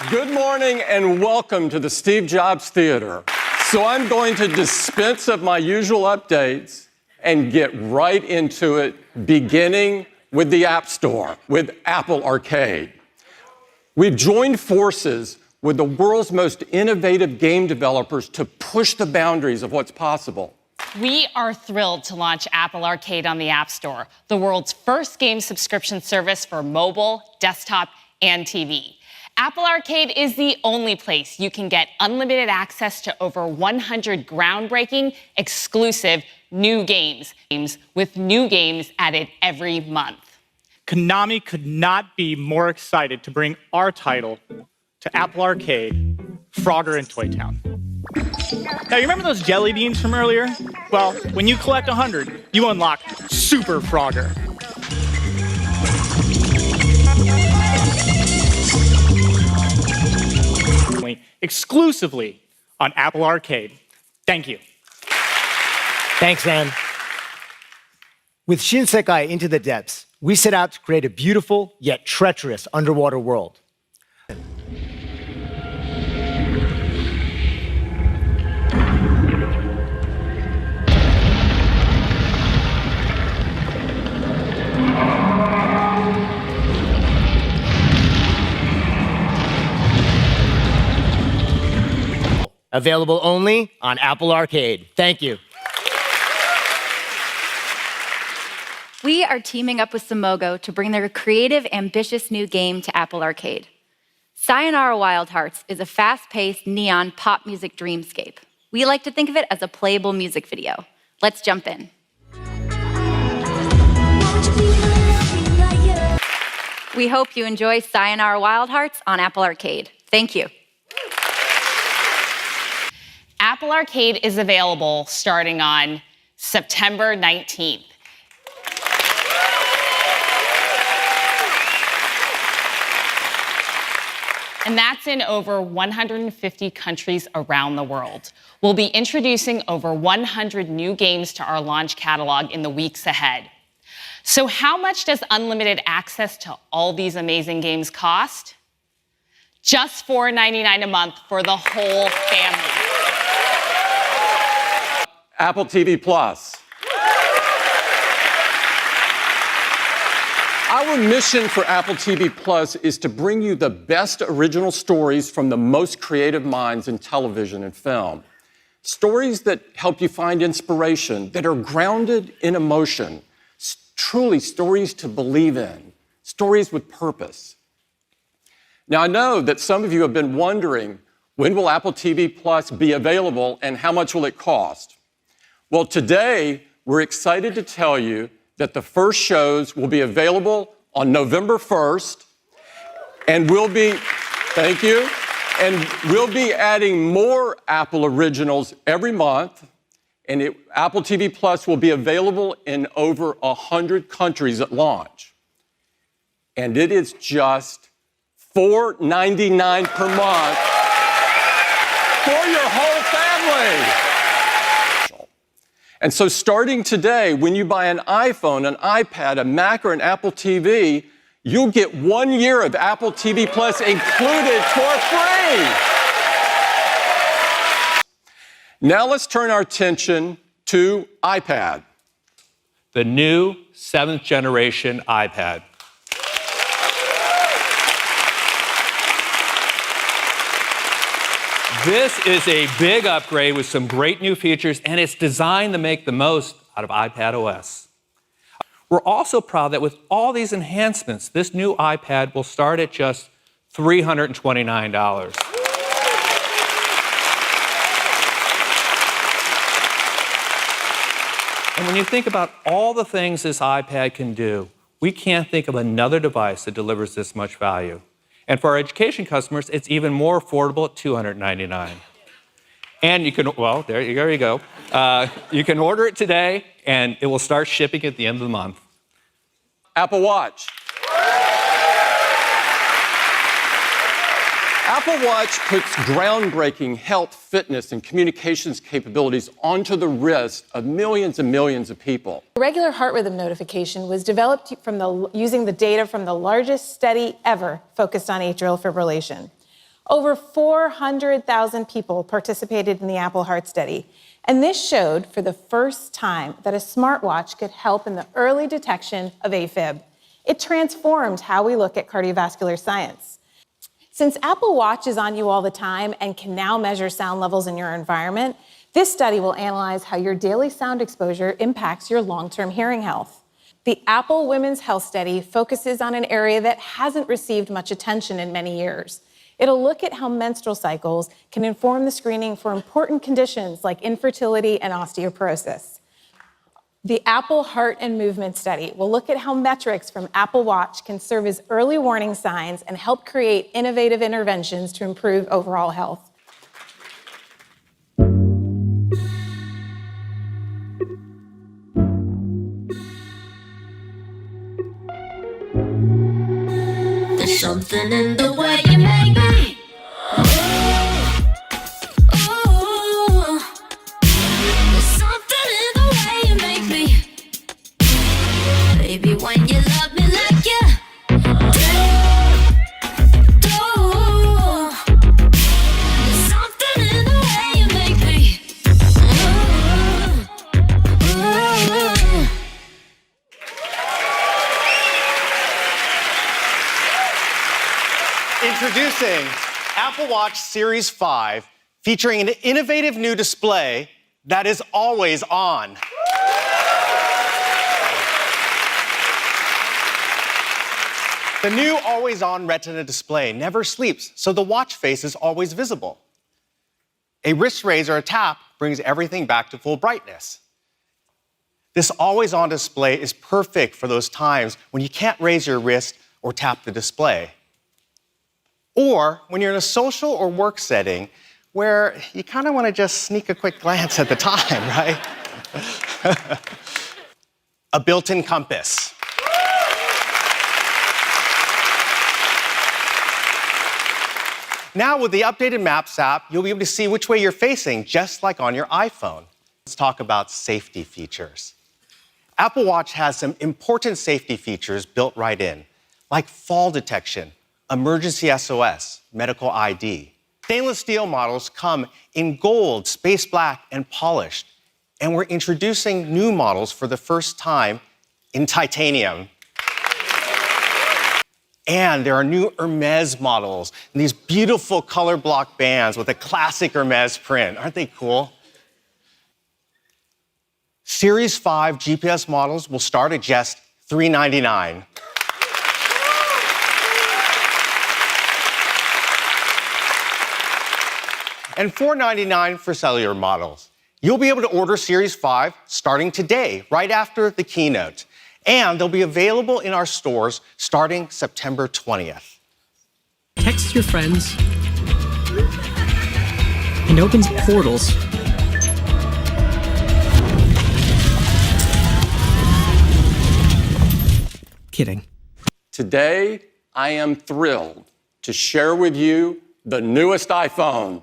Good morning and welcome to the Steve Jobs Theater. So I'm going to dispense of my usual updates and get right into it, beginning with the App Store, with Apple Arcade. We've joined forces with the world's most innovative game developers to push the boundaries of what's possible. We are thrilled to launch Apple Arcade on the App Store, the world's first game subscription service for mobile, desktop, and TV. Apple Arcade is the only place you can get unlimited access to over 100 groundbreaking, exclusive new games, with new games added every month. Konami could not be more excited to bring our title to Apple Arcade, Frogger in Toy Town. Now, you remember those jelly beans from earlier? Well, when you collect 100, you unlock Super Frogger. Exclusively on Apple Arcade. Thank you. Thanks, Ann. With Shinsekai Into the Depths, we set out to create a beautiful yet treacherous underwater world. Available only on Apple Arcade. Thank you. We are teaming up with Simogo to bring their creative, ambitious new game to Apple Arcade. Sayonara Wild Hearts is a fast-paced, neon pop music dreamscape. We like to think of it as a playable music video. Let's jump in. We hope you enjoy Sayonara Wild Hearts on Apple Arcade. Thank you. Apple Arcade is available starting on September 19th. And that's in over 150 countries around the world. We'll be introducing over 100 new games to our launch catalog in the weeks ahead. So how much does unlimited access to all these amazing games cost? Just $4.99 a month for the whole family. Apple TV Plus. Our mission for Apple TV Plus is to bring you the best original stories from the most creative minds in television and film. Stories that help you find inspiration, that are grounded in emotion. Truly stories to believe in, stories with purpose. Now, I know that some of you have been wondering, when will Apple TV Plus be available and how much will it cost? Well, today, we're excited to tell you that the first shows will be available on November 1st, and we'll be adding more Apple originals every month, and Apple TV Plus will be available in over 100 countries at launch. And it is just $4.99 per month for your whole family. And so starting today, when you buy an iPhone, an iPad, a Mac, or an Apple TV, you'll get 1 year of Apple TV Plus included for free. Now let's turn our attention to iPad. The new 7th generation iPad. This is a big upgrade with some great new features, and it's designed to make the most out of iPad OS. We're also proud that with all these enhancements, this new iPad will start at just $329. And when you think about all the things this iPad can do, we can't think of another device that delivers this much value. And for our education customers, it's even more affordable at $299. And you can, well, there you go. You can order it today, and it will start shipping at the end of the month. Apple Watch. Apple Watch puts groundbreaking health, fitness, and communications capabilities onto the wrist of millions and millions of people. The regular heart rhythm notification was developed using the data from the largest study ever focused on atrial fibrillation. Over 400,000 people participated in the Apple Heart Study, and this showed for the first time that a smartwatch could help in the early detection of AFib. It transformed how we look at cardiovascular science. Since Apple Watch is on you all the time and can now measure sound levels in your environment, this study will analyze how your daily sound exposure impacts your long-term hearing health. The Apple Women's Health Study focuses on an area that hasn't received much attention in many years. It'll look at how menstrual cycles can inform the screening for important conditions like infertility and osteoporosis. The Apple Heart and Movement Study will look at how metrics from Apple Watch can serve as early warning signs and help create innovative interventions to improve overall health. There's something in the way you make me. Ooh. There's something in the way you make me. Baby, when you love me like you do. There's something in the way you make me. Ooh. Introducing Apple Watch Series 5, featuring an innovative new display that is always on. The new always-on Retina display never sleeps, so the watch face is always visible. A wrist raise or a tap brings everything back to full brightness. This always-on display is perfect for those times when you can't raise your wrist or tap the display. Or when you're in a social or work setting where you kind of want to just sneak a quick glance at the time, right? A built-in compass. Now with the updated Maps app, you'll be able to see which way you're facing, just like on your iPhone. Let's talk about safety features. Apple Watch has some important safety features built right in, like fall detection, emergency SOS, medical ID. Stainless steel models come in gold, space black, and polished. And we're introducing new models for the first time in titanium. And there are new Hermes models, and these beautiful color block bands with a classic Hermes print. Aren't they cool? Series 5 GPS models will start at just $399. And $499 for cellular models. You'll be able to order Series 5 starting today, right after the keynote. And they'll be available in our stores starting September 20th. Text your friends and opens portals. Kidding. Today, I am thrilled to share with you the newest iPhone.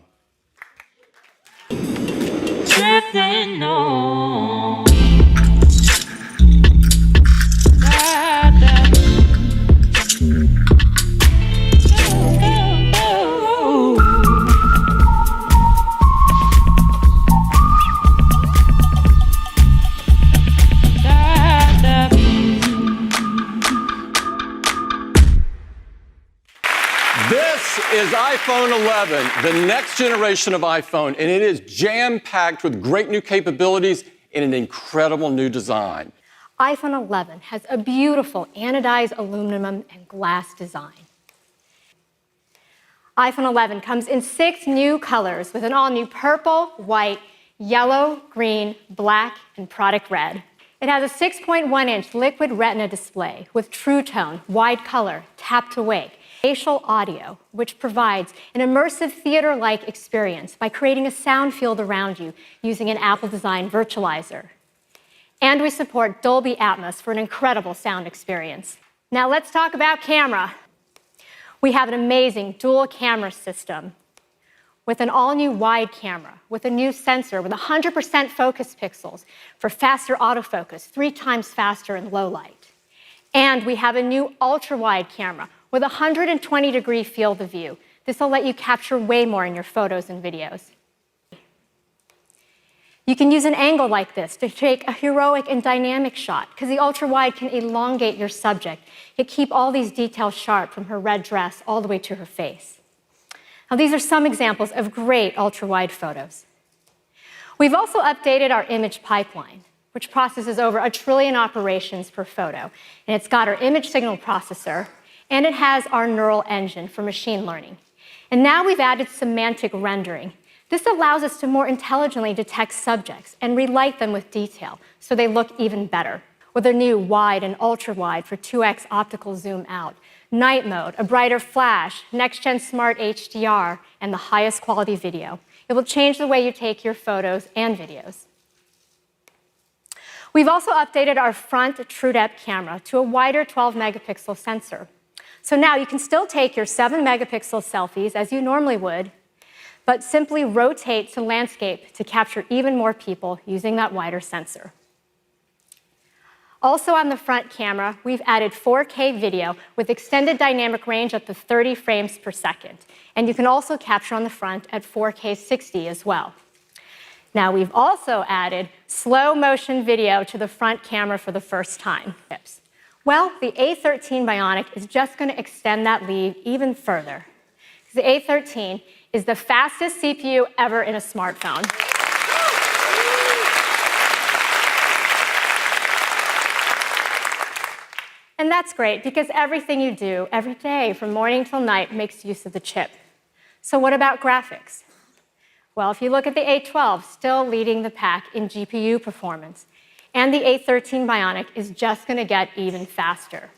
This is iPhone 11, the next generation of iPhone, and it is jam-packed with great new capabilities and an incredible new design. iPhone 11 has a beautiful anodized aluminum and glass design. iPhone 11 comes in 6 new colors with an all-new purple, white, yellow, green, black, and product red. It has a 6.1-inch liquid retina display with True Tone, wide color, tap to wake, spatial audio, which provides an immersive theater-like experience by creating a sound field around you using an Apple-designed virtualizer. And we support Dolby Atmos for an incredible sound experience. Now let's talk about camera. We have an amazing dual camera system with an all-new wide camera, with a new sensor with 100% focus pixels for faster autofocus, 3 times faster in low light. And we have a new ultra-wide camera with a 120-degree field of view. This will let you capture way more in your photos and videos. You can use an angle like this to take a heroic and dynamic shot, because the ultra-wide can elongate your subject. It keep all these details sharp, from her red dress all the way to her face. Now, these are some examples of great ultra-wide photos. We've also updated our image pipeline, which processes over 1 trillion operations per photo. And it's got our image signal processor, and it has our neural engine for machine learning. And now we've added semantic rendering. This allows us to more intelligently detect subjects and relight them with detail, so they look even better. With a new wide and ultra-wide for 2x optical zoom out, night mode, a brighter flash, next-gen smart HDR, and the highest quality video. It will change the way you take your photos and videos. We've also updated our front TrueDepth camera to a wider 12-megapixel sensor. So now you can still take your 7-megapixel selfies as you normally would, but simply rotate to landscape to capture even more people using that wider sensor. Also on the front camera, we've added 4K video with extended dynamic range up to 30 frames per second. And you can also capture on the front at 4K 60 as well. Now, we've also added slow motion video to the front camera for the first time. Well, the A13 Bionic is just going to extend that lead even further. The A13 is the fastest CPU ever in a smartphone. And that's great, because everything you do every day from morning till night makes use of the chip. So what about graphics? Well, if you look at the A12, still leading the pack in GPU performance, and the A13 Bionic is just going to get even faster,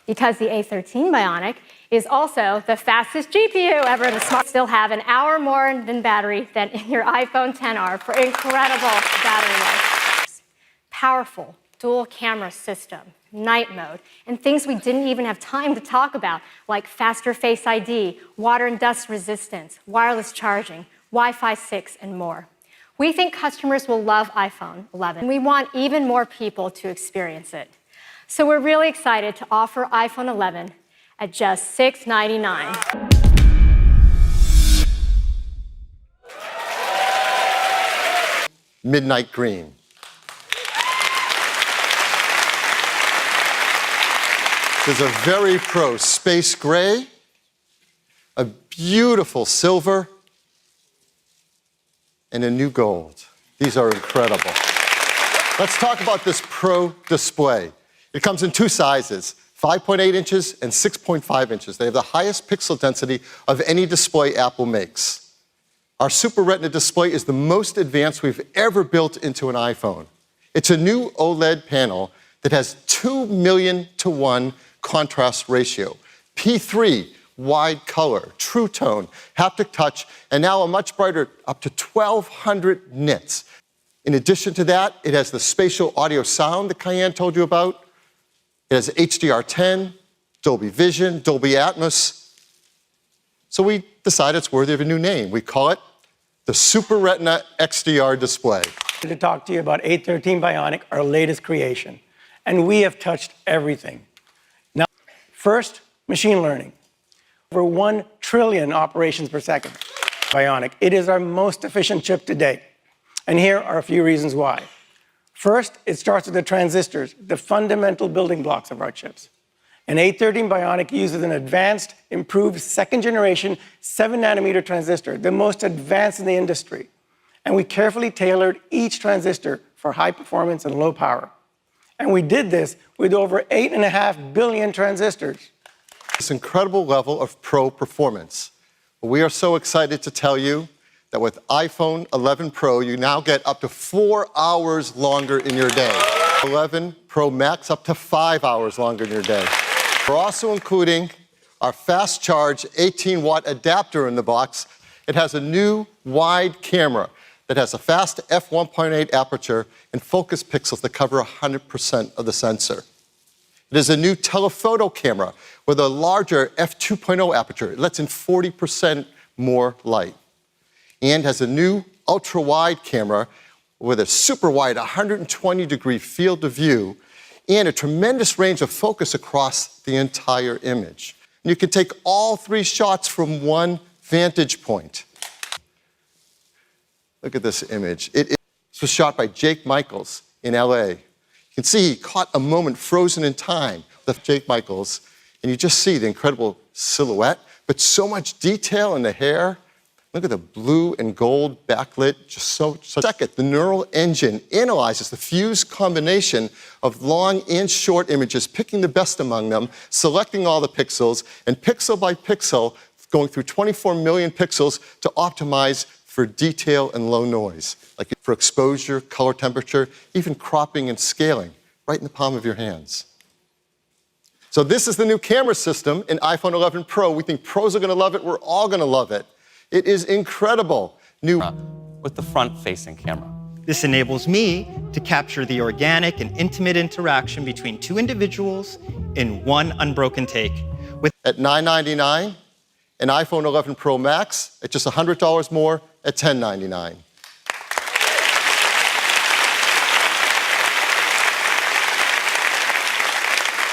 because the A13 Bionic is also the fastest GPU ever in a smartphone. Still have an hour more than battery than in your iPhone XR for incredible battery life. Powerful dual camera system, night mode, and things we didn't even have time to talk about, like faster Face ID, water and dust resistance, wireless charging, Wi-Fi 6, and more. We think customers will love iPhone 11, and we want even more people to experience it. So we're really excited to offer iPhone 11 at just $699. Midnight green. There's a very pro space gray, a beautiful silver, and a new gold. These are incredible. Let's talk about this Pro display. It comes in 2 sizes, 5.8 inches and 6.5 inches. They have the highest pixel density of any display Apple makes. Our Super Retina display is the most advanced we've ever built into an iPhone. It's a new OLED panel that has 2 million to 1 contrast ratio, P3 wide color, true tone, haptic touch, and now a much brighter, up to 1,200 nits. In addition to that, it has the spatial audio sound that Cayenne told you about. It has HDR10, Dolby Vision, Dolby Atmos. So we decided it's worthy of a new name. We call it the Super Retina XDR display. To talk to you about A13 Bionic, our latest creation. And we have touched everything. Now, first, machine learning. Over 1 trillion operations per second. Bionic. It is our most efficient chip to date. And here are a few reasons why. First, it starts with the transistors, the fundamental building blocks of our chips. An A13 Bionic uses an advanced, improved second-generation 7-nanometer transistor, the most advanced in the industry. And we carefully tailored each transistor for high performance and low power. And we did this with over 8.5 billion transistors. This incredible level of Pro performance. We are so excited to tell you that with iPhone 11 Pro, you now get up to 4 hours longer in your day. 11 Pro Max, up to 5 hours longer in your day. We're also including our fast charge 18-watt adapter in the box. It has a new wide camera that has a fast f1.8 aperture and focus pixels that cover 100% of the sensor. It is a new telephoto camera with a larger f2.0 aperture. It lets in 40% more light. And has a new ultra-wide camera with a super wide 120-degree field of view and a tremendous range of focus across the entire image. And you can take all 3 shots from one vantage point. Look at this image. This was shot by Jake Michaels in LA. You can see he caught a moment frozen in time with Jake Michaels, and you just see the incredible silhouette, but so much detail in the hair. Look at the blue and gold backlit, just so. Second, the neural engine analyzes the fused combination of long and short images, picking the best among them, selecting all the pixels, and pixel by pixel, going through 24 million pixels to optimize for detail and low noise, like for exposure, color temperature, even cropping and scaling, right in the palm of your hands. So this is the new camera system in iPhone 11 Pro. We think pros are going to love it. We're all going to love it. It is incredible. New with the front-facing camera. This enables me to capture the organic and intimate interaction between 2 individuals in one unbroken take. At $999, an iPhone 11 Pro Max at just $100 more at $1099.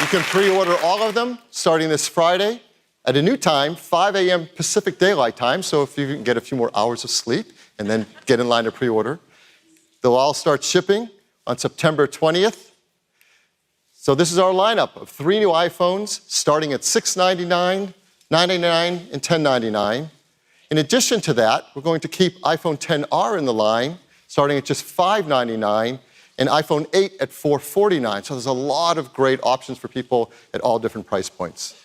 You can pre-order all of them starting this Friday at a new time, 5 a.m. Pacific Daylight Time, so if you can get a few more hours of sleep and then get in line to pre-order. They'll all start shipping on September 20th. So this is our lineup of 3 new iPhones starting at $699, $999, and $1099. In addition to that, we're going to keep iPhone XR in the line starting at just $599 and iPhone 8 at $449. So there's a lot of great options for people at all different price points.